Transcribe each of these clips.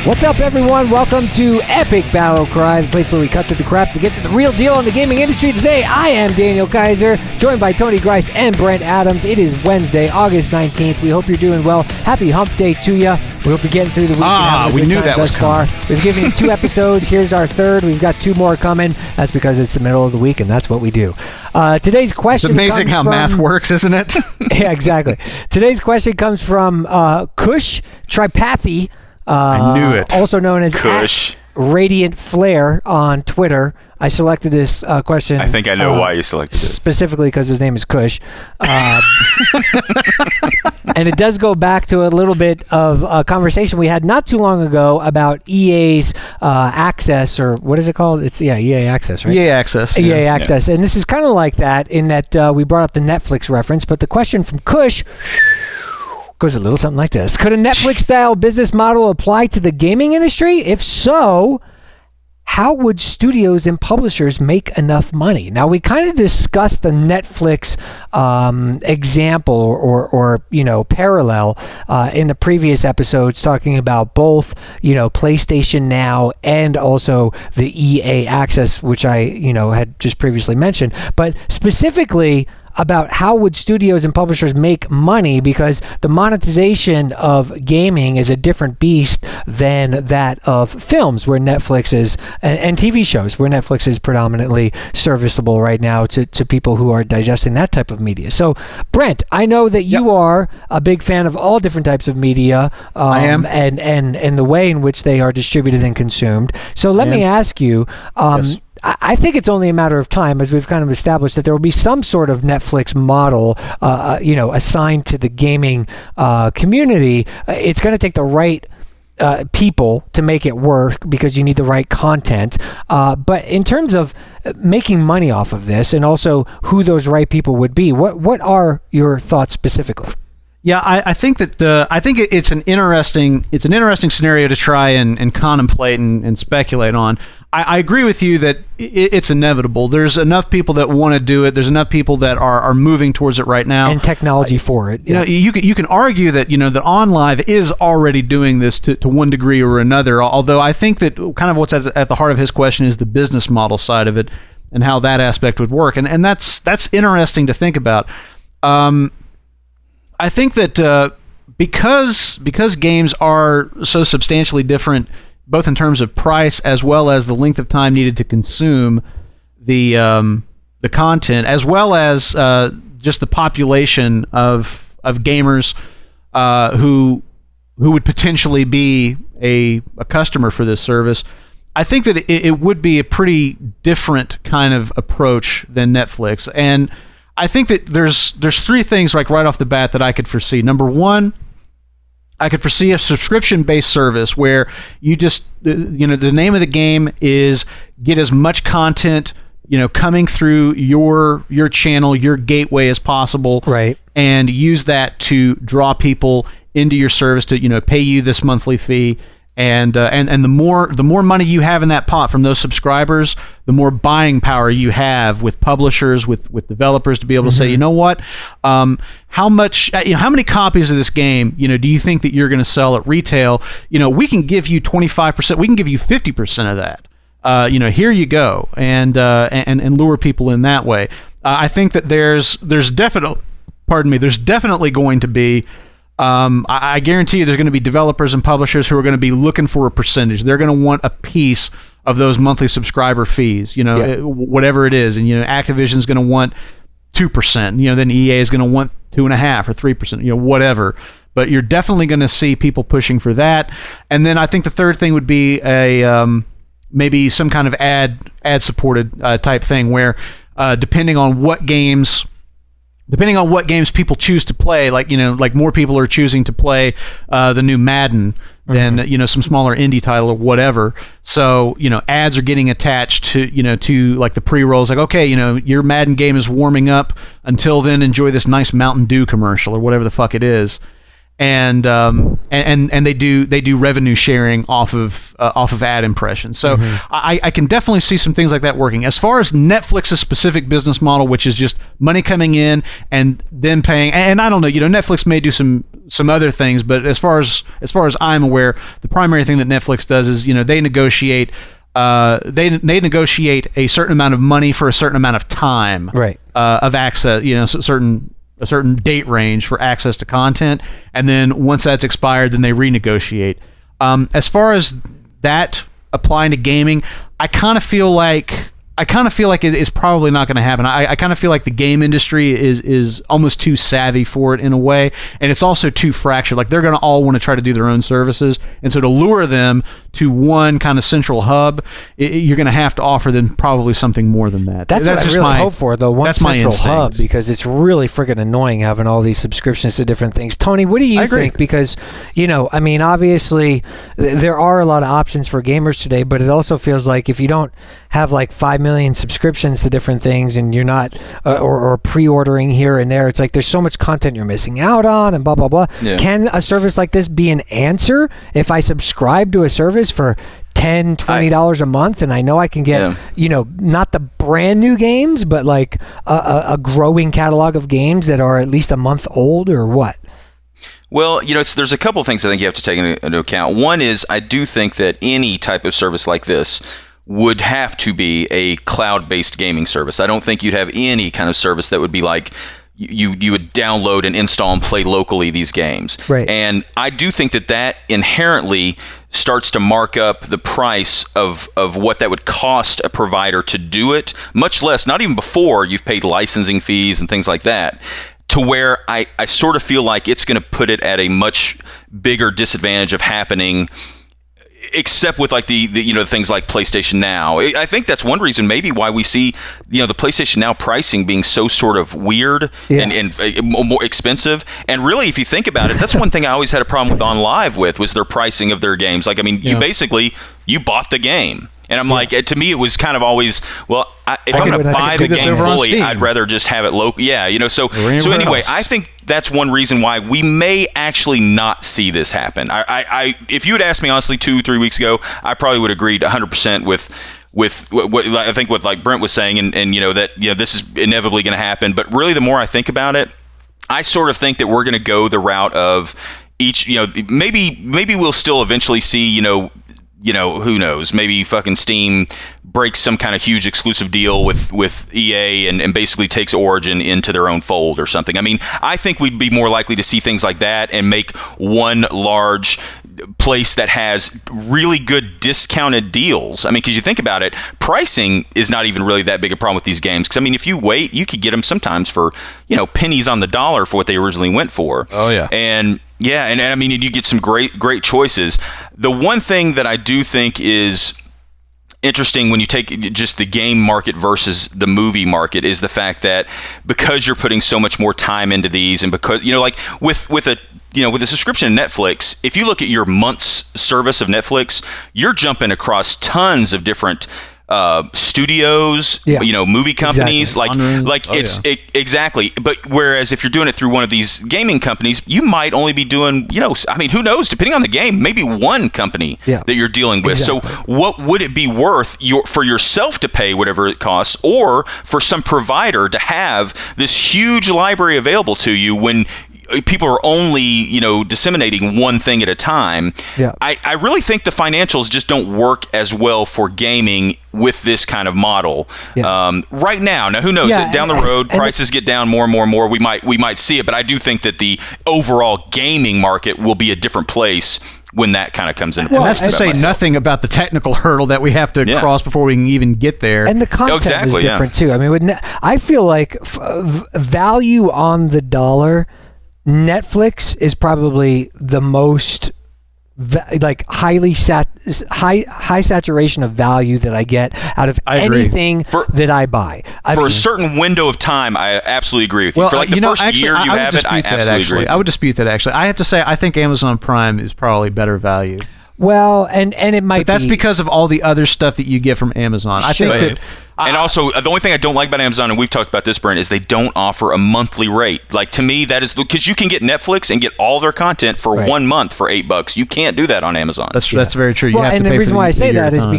What's up, everyone? Welcome to EpicBattleCry, the place where we cut through the crap to get to the real deal in the gaming industry. Today, I am Daniel Kaiser, joined by Tony Grice and Brent Adams. It is Wednesday, August 19th. We hope you're doing well. Happy Hump Day to you. We hope you're getting through the week and having a good time thus far. We've given you 2 episodes. Here's our 3rd. We've got 2 more coming. That's because it's the middle of the week, and that's what we do. Today's question It's amazing how math works, isn't it? Yeah, exactly. Today's question comes from Kush Tripathi. I knew it. Also known as Kush. Radiant Flare on Twitter. I selected this question. I think I know why you selected this. Specifically because his name is Kush. And it does go back to a little bit of a conversation we had not too long ago about EA's access, or what is it called? It's EA Access, right? EA Access. EA Access. And this is kind of like that in that we brought up the Netflix reference, but the question from Kush goes a little something like this. Could a Netflix-style business model apply to the gaming industry? If so, how would studios and publishers make enough money? Now, we kind of discussed the Netflix example or parallel in the previous episodes, talking about both, PlayStation Now and also the EA Access, which I, had just previously mentioned. But specifically about how would studios and publishers make money, because the monetization of gaming is a different beast than that of films, where Netflix is, and TV shows, where Netflix is predominantly serviceable right now to people who are digesting that type of media. So, Brent, I know that you are a big fan of all different types of media. I am. And the way in which they are distributed and consumed. So let me ask you, Yes. I think it's only a matter of time, as we've kind of established, that there will be some sort of Netflix model, assigned to the gaming community. It's going to take the right people to make it work, because you need the right content. But in terms of making money off of this, and also who those right people would be, what are your thoughts specifically? Yeah, I think that it's an interesting scenario to try and contemplate and speculate on. I agree with you that it's inevitable. There's enough people that want to do it. There's enough people that are moving towards it right now, and technology for it. Yeah. You can argue that that OnLive is already doing this to one degree or another. Although I think that kind of what's at the heart of his question is the business model side of it and how that aspect would work, and that's interesting to think about. I think that because games are so substantially different, both in terms of price as well as the length of time needed to consume the content, as well as just the population of gamers who would potentially be a customer for this service, I think that it would be a pretty different kind of approach than Netflix. And I think that there's 3 things right off the bat that I could foresee. Number 1, I could foresee a subscription-based service where you just, the name of the game is get as much content, coming through your channel, your gateway as possible, right? And use that to draw people into your service to, pay you this monthly fee. And the more money you have in that pot from those subscribers, the more buying power you have with publishers, with developers, to be able to say, you know what, how many copies of this game, do you think that you're going to sell at retail? We can give you 25%, we can give you 50% of that. Here you go, and lure people in that way. I think that there's definitely going to be. I guarantee you there's going to be developers and publishers who are going to be looking for a percentage. They're going to want a piece of those monthly subscriber fees, whatever it is. And, Activision's going to want 2%, then EA is going to want 2.5% or 3%, whatever. But you're definitely going to see people pushing for that. And then I think the third thing would be maybe some kind of ad supported type thing where depending on what games people choose to play, like more people are choosing to play the new Madden than some smaller indie title or whatever. So ads are getting attached to like the pre-rolls. Like, okay, your Madden game is warming up. Until then, enjoy this nice Mountain Dew commercial or whatever the fuck it is. and they do revenue sharing off of ad impressions. So I can definitely see some things like that working. As far as Netflix's specific business model, which is just money coming in and then paying, and I don't know, Netflix may do some other things, but as far as I'm aware, the primary thing that Netflix does is they negotiate. They negotiate a certain amount of money for a certain amount of time, right? Of access, a certain date range for access to content, and then once that's expired, then they renegotiate. As far as that applying to gaming, I kind of feel like it is probably not going to happen. I kind of feel like the game industry is almost too savvy for it in a way, and it's also too fractured. Like they're going to all want to try to do their own services, and so to lure them to one kind of central hub, you're going to have to offer them probably something more than that. That's what I really hope for, though. One central hub, because it's really friggin' annoying having all these subscriptions to different things. Tony, what do you think? Because obviously there are a lot of options for gamers today, but it also feels like if you don't have like 5 million subscriptions to different things and you're not or pre-ordering here and there, it's like there's so much content you're missing out on and blah blah blah. Can a service like this be an answer if I subscribe to a service for $10-$20 a month and I know I can get not the brand new games but like a growing catalog of games that are at least a month old, or what? Well, there's a couple of things I think you have to take into account. One is I do think that any type of service like this would have to be a cloud-based gaming service. I don't think you'd have any kind of service that would be like you would download and install and play locally these games. Right. And I do think that inherently starts to mark up the price of what that would cost a provider to do it, much less, not even before you've paid licensing fees and things like that, to where I sort of feel like it's going to put it at a much bigger disadvantage of happening, except with like the things like PlayStation Now. I think that's one reason maybe why we see the PlayStation Now pricing being so sort of weird and more expensive. And really, if you think about it, that's one thing I always had a problem with OnLive was their pricing of their games. Like, I mean, you bought the game. And I'm like, to me, it was kind of always, well, if I'm going to buy the game fully, I'd rather just have it local. Yeah, so anyway, I think that's one reason why we may actually not see this happen. If you had asked me honestly 2-3 weeks ago, I probably would have agreed 100% with what I think what like Brent was saying, and that this is inevitably going to happen. But really, the more I think about it, I sort of think that we're going to go the route of each. Maybe we'll still eventually see who knows? Maybe fucking Steam breaks some kind of huge exclusive deal with EA and basically takes Origin into their own fold or something. I mean, I think we'd be more likely to see things like that and make one large place that has really good discounted deals. I mean, because you think about it, pricing is not even really that big a problem with these games. Because I mean, if you wait, you could get them sometimes for pennies on the dollar for what they originally went for. Oh yeah, and I mean, you get some great choices. The one thing that I do think is interesting when you take just the game market versus the movie market is the fact that because you're putting so much more time into these, and because like with a subscription to Netflix, if you look at your month's service of Netflix, you're jumping across tons of different studios, movie companies, exactly. Exactly. But whereas if you're doing it through one of these gaming companies, you might only be doing, I mean, who knows? Depending on the game, maybe one company that you're dealing with. Exactly. So what would it be worth for yourself to pay whatever it costs, or for some provider to have this huge library available to you when people are only, disseminating one thing at a time? Yeah. I really think the financials just don't work as well for gaming with this kind of model right now. Now, who knows? Down the road, prices get down more and more. We might see it, but I do think that the overall gaming market will be a different place when that kind of comes into play. Well, that's to say nothing about the technical hurdle that we have to cross before we can even get there. And the content is different too. I mean, I feel like value on the dollar, Netflix is probably the most high saturation of value that I get out of anything that I buy. For a certain window of time, I absolutely agree with you. For like the first year you have it, I absolutely agree. I would dispute that, actually. I have to say, I think Amazon Prime is probably better value. Well, and it might be. But that's because of all the other stuff that you get from Amazon. I And also, the only thing I don't like about Amazon, and we've talked about this, Brent, is they don't offer a monthly rate. Like, to me, that is because you can get Netflix and get all their content for 1 month for $8. You can't do that on Amazon. That's very true. You have and to the pay reason for why I say that is time.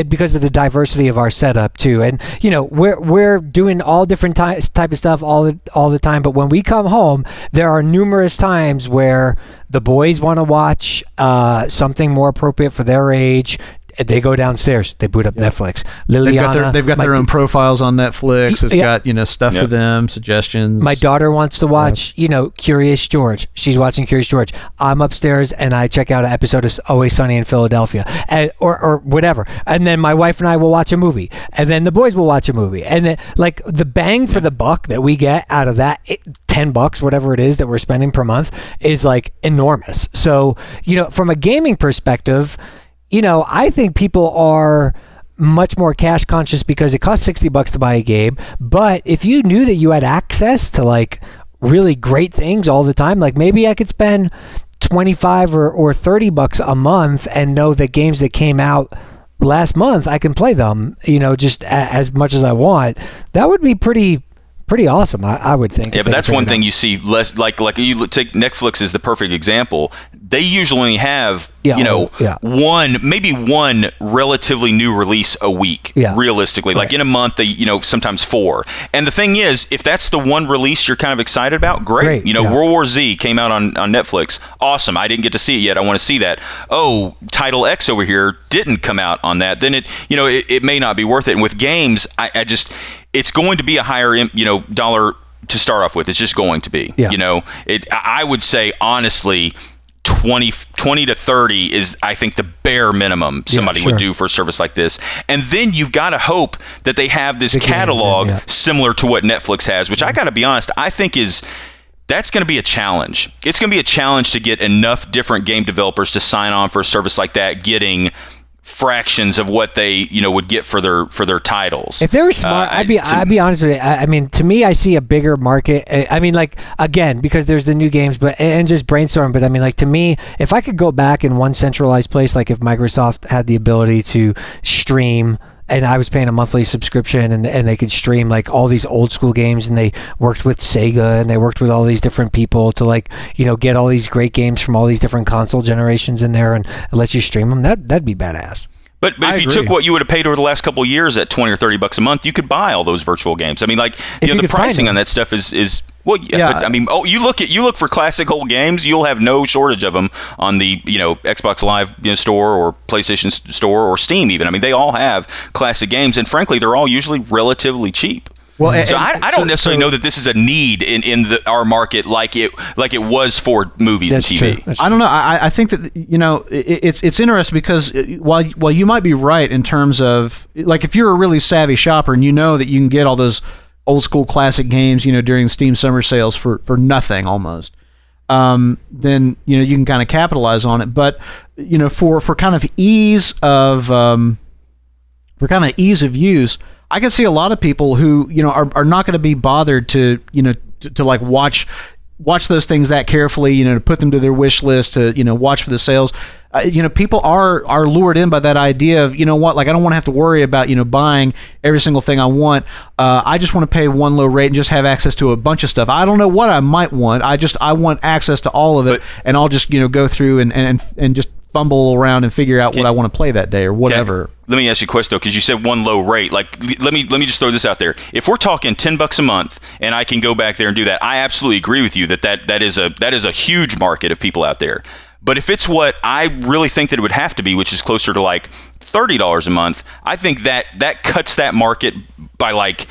because of the diversity of our setup too. And we're doing all different type of stuff all the time. But when we come home, there are numerous times where the boys want to watch something more appropriate for their age. They go downstairs. They boot up Netflix. Liliana, they've got their own profiles on Netflix. It's got stuff for them, suggestions. My daughter wants to watch Curious George. She's watching Curious George. I'm upstairs and I check out an episode of Always Sunny in Philadelphia, or whatever. And then my wife and I will watch a movie, and then the boys will watch a movie. And then, like, the bang for the buck that we get out of that, $10, whatever it is that we're spending per month, is like enormous. So from a gaming perspective, I think people are much more cash conscious because it costs $60 to buy a game. But if you knew that you had access to like really great things all the time, like maybe I could spend $25 or $30 a month and know that games that came out last month, I can play them, just as much as I want. That would be pretty awesome, I would think. Yeah, but that's one thing you see less. Like you take Netflix as the perfect example. They usually have maybe one relatively new release a week. Yeah. Realistically, like in a month, they sometimes 4. And the thing is, if that's the one release you're kind of excited about, great. World War Z came out on Netflix. Awesome. I didn't get to see it yet. I want to see that. Oh, Title X over here didn't come out on that. Then it may not be worth it. And with games, I just it's going to be a higher dollar to start off with. It's just going to be. Yeah. I would say honestly, 20 to 30 is, I think, the bare minimum somebody would do for a service like this. And then you've got to hope that they have this catalog similar to what Netflix has, which I got to be honest, I think that's going to be a challenge. It's going to be a challenge to get enough different game developers to sign on for a service like that, getting fractions of what they would get for their titles. If they were smart, I'd be honest with you. I mean, to me, I see a bigger market. I mean, like, again, because there's the new games, but and just brainstorm. But I mean, like, to me, if I could go back in one centralized place, like if Microsoft had the ability to stream, and I was paying a monthly subscription, and they could stream like all these old school games, and they worked with Sega, and they worked with all these different people to get all these great games from all these different console generations in there, and let you stream them. That'd be badass. But if you took what you would have paid over the last couple of years at $20 or $30 a month, you could buy all those virtual games. I mean, like the pricing on that stuff is well, yeah. But I mean, you look for classic old games, you'll have no shortage of them on the Xbox Live store or PlayStation Store or Steam even. I mean, they all have classic games, and frankly, they're all usually relatively cheap. Well, so I don't necessarily know that this is a need in our market like it was for movies and TV. I don't know. I think that it's interesting because while you might be right in terms of, like, if you're a really savvy shopper and you know that you can get all those old school classic games during Steam summer sales for nothing almost, then you can kind of capitalize on it. But for kind of ease of use, I can see a lot of people who are not going to be bothered to like watch those things that carefully, to put them to their wish list, to watch for the sales. People are lured in by that idea of, like, I don't want to have to worry about buying every single thing I want. I just want to pay one low rate and just have access to a bunch of stuff. I don't know what I might want. I want access to all of it, and I'll just go through and just fumble around and figure out what I want to play that day or whatever. Let me ask you a question though, because you said one low rate. Like, let me just throw this out there. If we're talking $10 a month, and I can go back there and do that, I absolutely agree with you that is a huge market of people out there. But if it's what I really think that it would have to be, which is closer to like $30 a month, I think that cuts that market by like.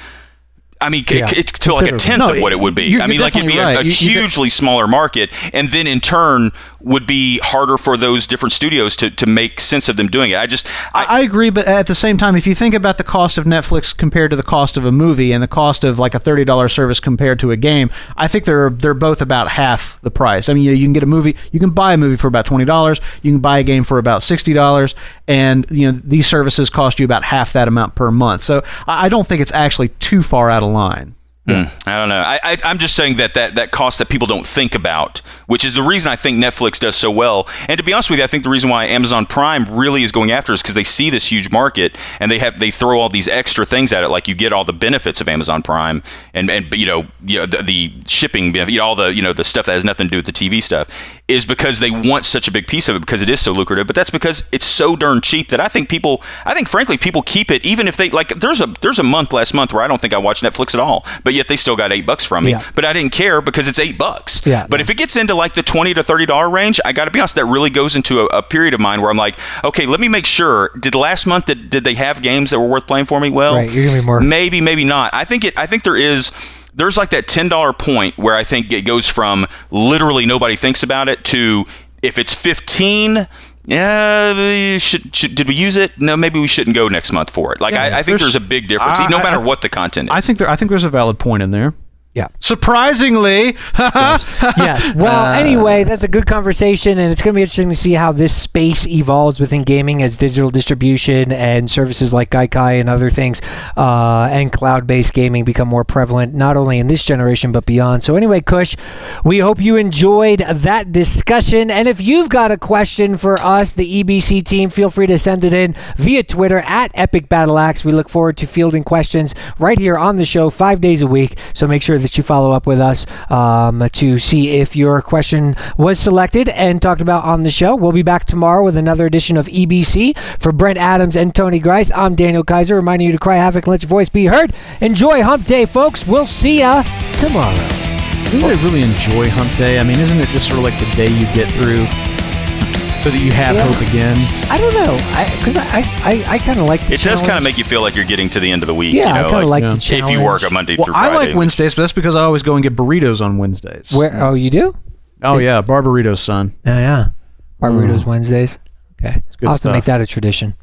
I mean, it's to like a tenth of what it would be. I mean, like, it'd be a hugely smaller market, and then in turn would be harder for those different studios to make sense of them doing it. I agree, but at the same time, if you think about the cost of Netflix compared to the cost of a movie and the cost of like a $30 service compared to a game, I think they're both about half the price. I mean, you can get a movie, you can buy a movie for about $20, you can buy a game for about $60, and these services cost you about half that amount per month. So I don't think it's actually too far out of line. I don't know. I'm just saying that cost that people don't think about, which is the reason I think Netflix does so well. And to be honest with you, I think the reason why Amazon Prime really is going after it is because they see this huge market and they throw all these extra things at it, like you get all the benefits of Amazon Prime and the shipping, all the the stuff that has nothing to do with the TV stuff, is because they want such a big piece of it because it is so lucrative. But that's because it's so darn cheap that I think frankly people keep it even if they like. There's a month last month where I don't think I watched Netflix at all, but yet they still got $8 from me. But I didn't care because it's $8. But if it gets into like the $20 to $30 range, I got to be honest, that really goes into a period of mine where I'm like, okay, let me make sure. Did last month did they have games that were worth playing for me? Well, right, you're gonna be more. Maybe not. I think there's like that $10 point where I think it goes from literally nobody thinks about it to if it's 15. Yeah, did we use it? No, maybe we shouldn't go next month for it. Like I think there's a big difference, no matter what the content is. I think there's a valid point in there. Yeah. Surprisingly. Yes. Well, anyway, that's a good conversation, and it's going to be interesting to see how this space evolves within gaming as digital distribution and services like Gaikai and other things and cloud-based gaming become more prevalent, not only in this generation, but beyond. So anyway, Kush, we hope you enjoyed that discussion. And if you've got a question for us, the EBC team, feel free to send it in via Twitter at EpicBattleX. We look forward to fielding questions right here on the show 5 days a week. So make sure that you follow up with us to see if your question was selected and talked about on the show. We'll be back tomorrow with another edition of EBC. For Brent Adams and Tony Grice, I'm Daniel Kaiser, reminding you to cry havoc and let your voice be heard. Enjoy Hump Day, folks. We'll see ya tomorrow. Don't they really enjoy Hump Day? I mean, isn't it just sort of like the day you get through so that you have hope again? I don't know, because I kind of like the It does kind of make you feel like you're getting to the end of the week. Yeah, I kind of like the challenge. If you work a Monday through Friday. I like Wednesdays, but that's because I always go and get burritos on Wednesdays. Where? Oh, you do? Oh, yeah, bar burritos, son. Yeah. Bar burritos Wednesdays. Okay. I'll have to make that a tradition.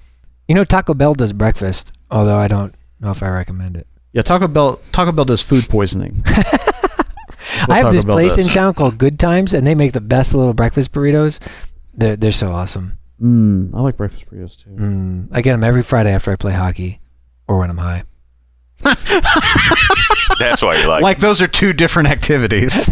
Taco Bell does breakfast, although I don't know if I recommend it. Yeah, Taco Bell does food poisoning. I have this place in town called Good Times, and they make the best little breakfast burritos. They're so awesome. I like breakfast burritos too. I get them every Friday after I play hockey or when I'm high. That's why you like. Like those are two different activities.